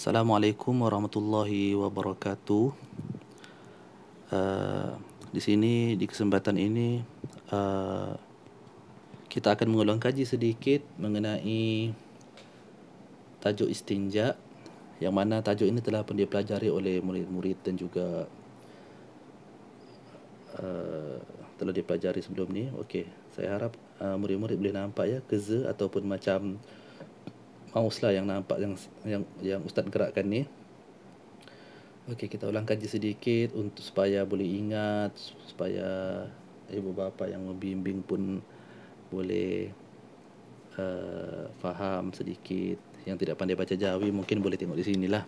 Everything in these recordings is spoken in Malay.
Assalamualaikum warahmatullahi wabarakatuh. Di sini di kesempatan ini kita akan mengulang kaji sedikit mengenai tajuk istinja, yang mana tajuk ini telah pun dipelajari oleh murid-murid dan juga telah dipelajari sebelum ni. Okey, saya harap murid-murid boleh nampak ya keza ataupun macam mouse lah yang nampak yang ustaz gerakkan ni. Okey, kita ulang kaji sedikit untuk supaya boleh ingat, supaya ibu bapa yang membimbing pun boleh faham sedikit. Yang tidak pandai baca Jawi mungkin boleh tengok di sinilah.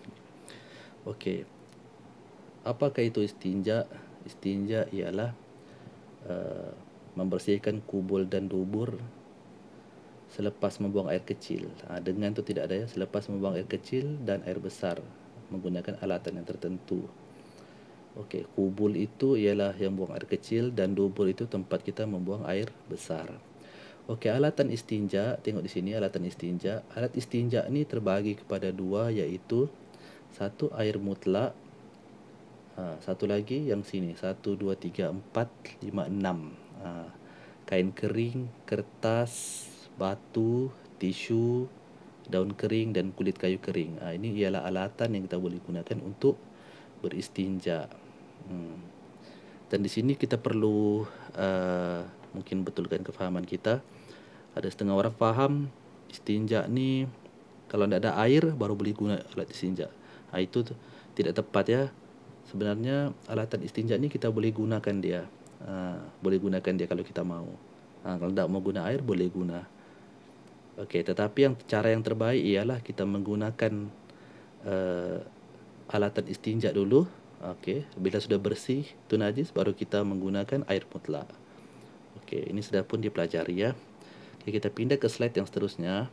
Okey. Apakah itu istinja? Istinja ialah membersihkan kubul dan dubur selepas membuang air kecil. Dengan tu tidak ada ya, selepas membuang air kecil dan air besar menggunakan alatan yang tertentu. Okey, kubul itu ialah yang buang air kecil dan dubur itu tempat kita membuang air besar. Okey, alatan istinja, tengok di sini alatan istinja. Alat istinja ni terbagi kepada dua, iaitu satu air mutlak, satu lagi yang sini 1 2 3 4 5 6. Kain kering, kertas, batu, tisu, daun kering dan kulit kayu kering. Ini ialah alatan yang kita boleh gunakan untuk beristinja. Dan di sini kita perlu mungkin betulkan kefahaman kita. Ada setengah orang faham istinja ni kalau tidak ada air baru boleh guna alat istinja. Itu tidak tepat ya. Sebenarnya alatan istinja ni kita boleh gunakan dia. Boleh gunakan dia kalau kita mahu. Kalau tidak mau guna air boleh guna. Okey, tetapi cara yang terbaik ialah kita menggunakan alatan istinja dulu. Okey, bila sudah bersih tu najis baru kita menggunakan air mutlak. Okey, ini sudah pun dipelajari ya. Okey, kita pindah ke slide yang seterusnya.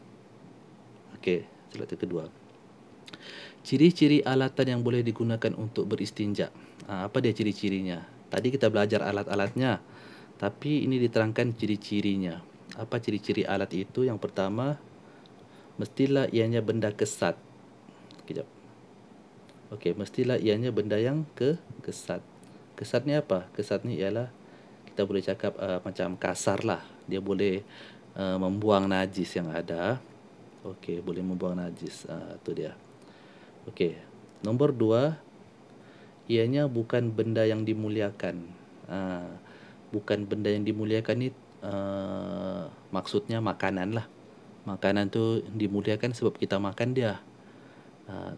Okey, slide yang kedua. Ciri-ciri alatan yang boleh digunakan untuk beristinja. Apa dia ciri-cirinya? Tadi kita belajar alat-alatnya, tapi ini diterangkan ciri-cirinya. Apa ciri-ciri alat itu? Yang pertama, mestilah ianya benda kesat. Kejap. Okey, mestilah ianya benda yang kesat. Kesat ni apa? Kesat ni ialah kita boleh cakap macam kasar lah. Dia boleh membuang najis yang ada. Okey, boleh membuang najis. Itu dia. Okey. Nombor 2, ianya bukan benda yang dimuliakan. Bukan benda yang dimuliakan ni maksudnya makanan lah. Makanan tu dimuliakan sebab kita makan dia.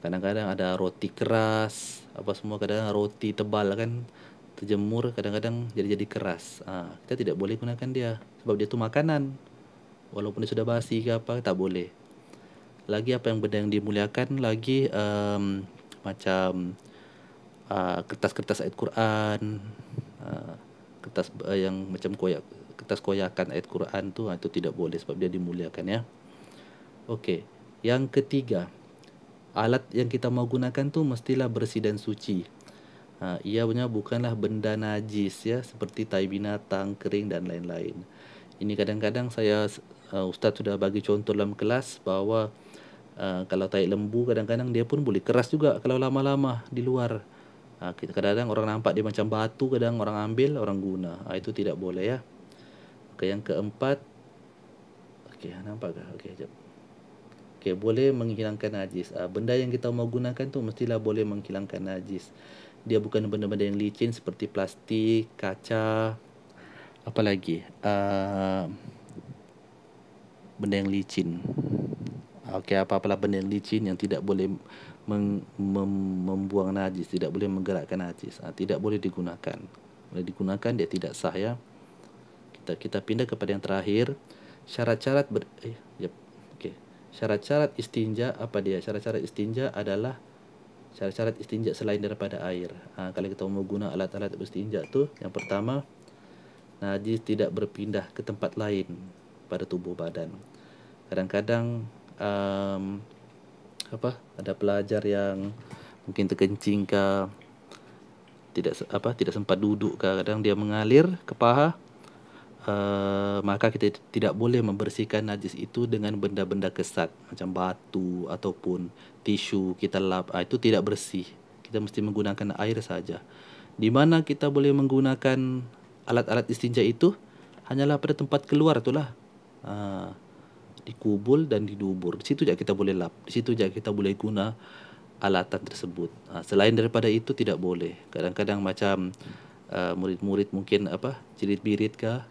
Kadang-kadang ada roti keras, apa semua, kadang roti tebal kan terjemur kadang-kadang jadi keras. Kita tidak boleh gunakan dia sebab dia tu makanan. Walaupun dia sudah basi ke apa, tak boleh. Lagi apa yang benda yang dimuliakan lagi, macam kertas-kertas ayat Quran, kertas yang macam kertas koyakan ayat Quran tu, itu tidak boleh sebab dia dimuliakan ya. Okey, yang ketiga, alat yang kita mau gunakan tu mestilah bersih dan suci. Ia punya bukanlah benda najis ya, seperti tai binatang, kering dan lain-lain. Ini kadang-kadang ustaz sudah bagi contoh dalam kelas bahawa kalau tai lembu kadang-kadang dia pun boleh keras juga kalau lama-lama di luar. Kadang-kadang orang nampak dia macam batu, kadang orang ambil, orang guna. Itu tidak boleh ya. Okey, yang keempat. Okey, nampak ke? Okey, jap. Okey, boleh menghilangkan najis. Benda yang kita mau gunakan tu mestilah boleh menghilangkan najis. Dia bukan benda-benda yang licin seperti plastik, kaca, apa lagi? Benda yang licin. Okey, apa-apalah benda yang licin yang tidak boleh membuang najis, tidak boleh menggerakkan najis, tidak boleh digunakan. Boleh digunakan, dia tidak sah ya. Kita pindah kepada yang terakhir. Syarat-syarat Okey. Syarat-syarat istinja apa dia? Syarat-syarat istinja adalah syarat-syarat istinja selain daripada air. Kalau kita mau guna alat-alat istinja tu, yang pertama, najis tidak berpindah ke tempat lain pada tubuh badan. Kadang-kadang ada pelajar yang mungkin terkencing ke, tidak sempat duduk ke, kadang dia mengalir ke paha, maka kita tidak boleh membersihkan najis itu dengan benda-benda kesat macam batu ataupun tisu kita lap. Itu tidak bersih. Kita mesti menggunakan air saja. Di mana kita boleh menggunakan alat-alat istinja itu hanyalah pada tempat keluar itulah. Di kubul dan di dubur. Di situ saja kita boleh lap. Di situ saja kita boleh guna alatan tersebut. Selain daripada itu tidak boleh. Kadang-kadang macam murid-murid mungkin jirit-birit kah,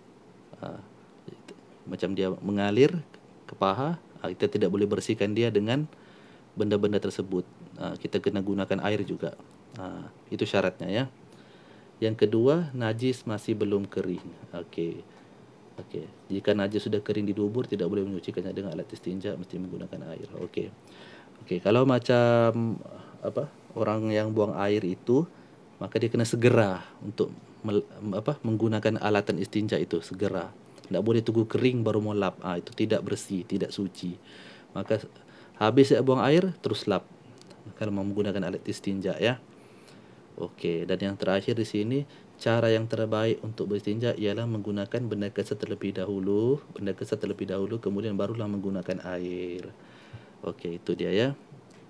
macam dia mengalir ke paha, kita tidak boleh bersihkan dia dengan benda-benda tersebut. Kita kena gunakan air juga. Itu syaratnya ya. Yang kedua, najis masih belum kering. Okey. Jika najis sudah kering di dubur, tidak boleh menyucikannya dengan alat istinja, mesti menggunakan air. Okey. Kalau macam orang yang buang air itu, maka dia kena segera untuk menggunakan alatan istinja itu segera. Tak boleh tunggu kering baru mau lap. Itu tidak bersih, tidak suci. Maka habis buang air terus lap kalau mau menggunakan alat istinja ya. Okey, dan yang terakhir di sini, cara yang terbaik untuk beristinja ialah menggunakan benda kesat terlebih dahulu, kemudian barulah menggunakan air. Okey, itu dia ya.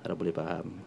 Harap boleh faham.